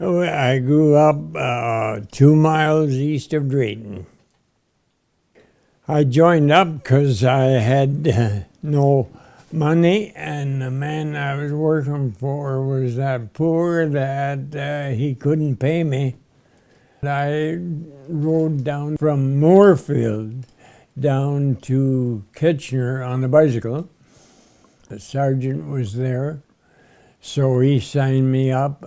I grew up 2 miles east of Drayton. I joined up because I had no money, and the man I was working for was that poor that he couldn't pay me. I rode down from Moorfield down to Kitchener on a bicycle. The sergeant was there, so he signed me up.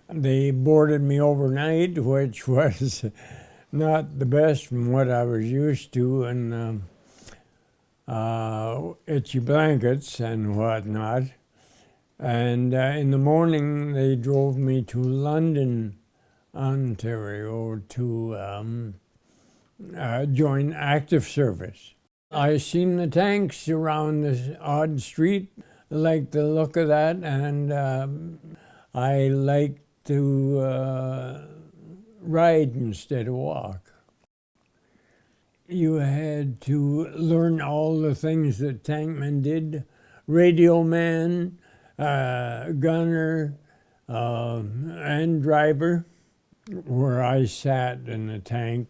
They boarded me overnight, which was not the best from what I was used to, and itchy blankets and whatnot. And in the morning, they drove me to London, Ontario, to join active service. I seen the tanks around this odd street, liked the look of that, and I liked to ride instead of walk. You had to learn all the things that tankmen did: radio man, gunner, and driver. Where I sat in the tank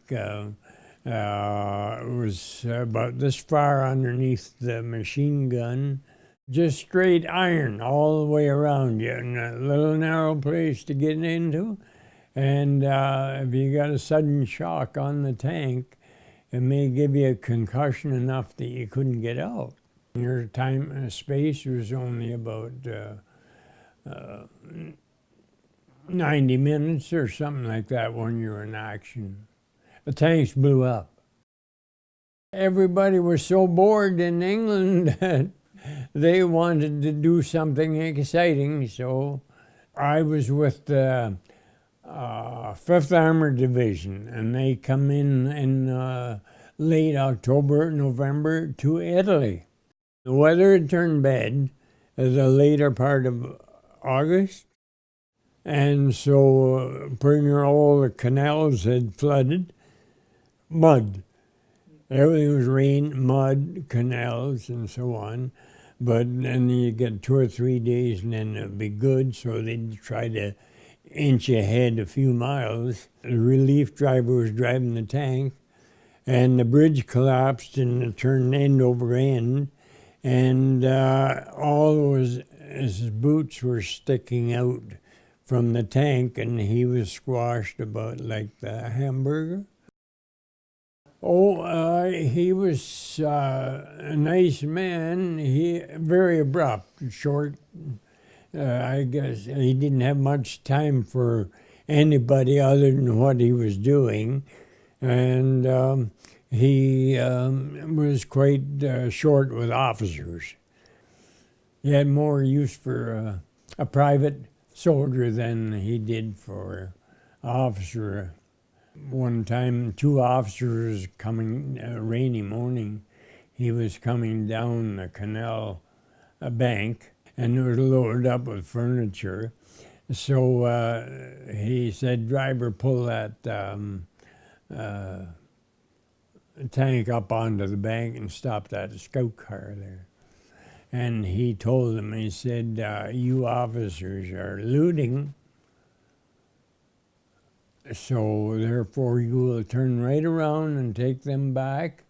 was about this far underneath the machine gun. Just straight iron all the way around you, and a little narrow place to get into. And if you got a sudden shock on the tank, it may give you a concussion enough that you couldn't get out. Your time and space was only about 90 minutes or something like that when you were in action. The tanks blew up. Everybody was so bored in England that they wanted to do something exciting, so I was with the 5th Armored Division, and they come in late October, November to Italy. The weather had turned bad the later part of August, and so pretty near all the canals had flooded. Mud. Everything was rain, mud, canals, and so on. But then you get 2 or 3 days and then it'd be good, so they'd try to inch ahead a few miles. The relief driver was driving the tank, and the bridge collapsed and it turned end over end, and all his boots were sticking out from the tank, and he was squashed about like the hamburger. He was a nice man. He very abrupt, short. I guess he didn't have much time for anybody other than what he was doing, and he was quite short with officers. He had more use for a private soldier than he did for an officer. One time, 2 officers coming, a rainy morning, he was coming down the canal bank, and it was loaded up with furniture. So he said, "Driver, pull that tank up onto the bank and stop that scout car there." And he told them, he said, "You officers are looting, so therefore you will turn right around and take them back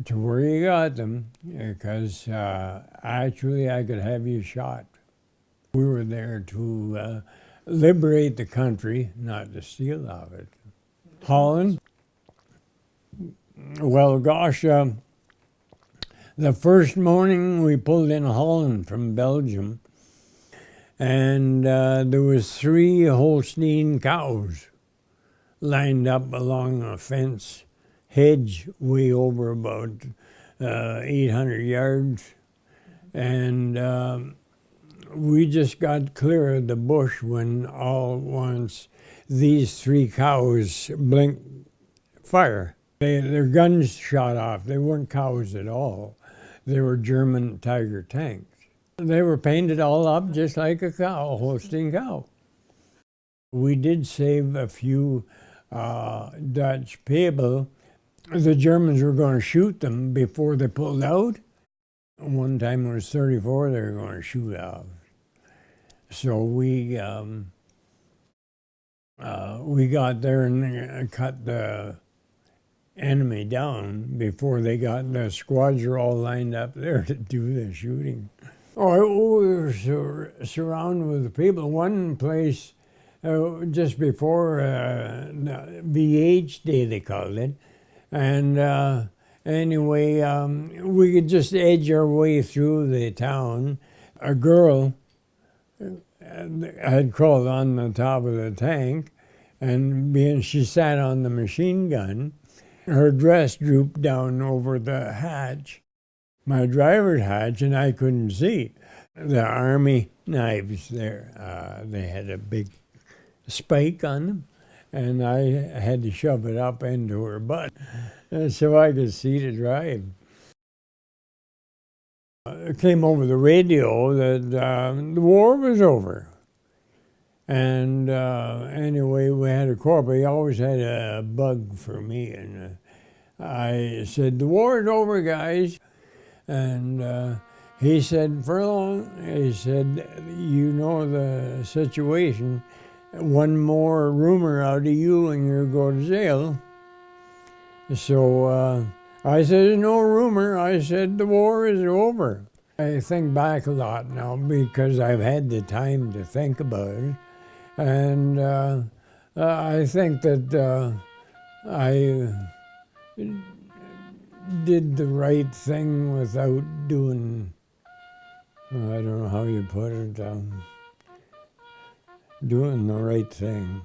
to where you got them, because actually I could have you shot." We were there to liberate the country, not to steal of it. Holland? Well, gosh, the first morning we pulled in Holland from Belgium, and there was 3 Holstein cows lined up along a fence hedge way over about 800 yards. And we just got clear of the bush when all at once these 3 cows blinked fire. Their guns shot off. They weren't cows at all. They were German Tiger tanks. They were painted all up just like a cow, a Holstein cow. We did save a few Dutch people. The Germans were going to shoot them before they pulled out. One time it was 34 they were going to shoot out. So we got there and cut the enemy down before they got the squads were all lined up there to do the shooting. Oh, we were surrounded with people. One place, just before VH Day, they called it. And anyway, we could just edge our way through the town. A girl had crawled on the top of the tank, and being she sat on the machine gun, her dress drooped down over the hatch, my driver's hatch, and I couldn't see. The Army knives there, they had a big spike on them, and I had to shove it up into her butt so I could see to drive. It came over the radio that the war was over. And anyway, we had a corporal. He always had a bug for me. And I said, "The war is over, guys." And he said, "Furlong," he said, "you know the situation. One more rumor out of you and you'll go to jail." So I said, "There's no rumor." I said, "The war is over." I think back a lot now because I've had the time to think about it. And I think that I did the right thing without doing, I don't know how you put it, doing the right thing.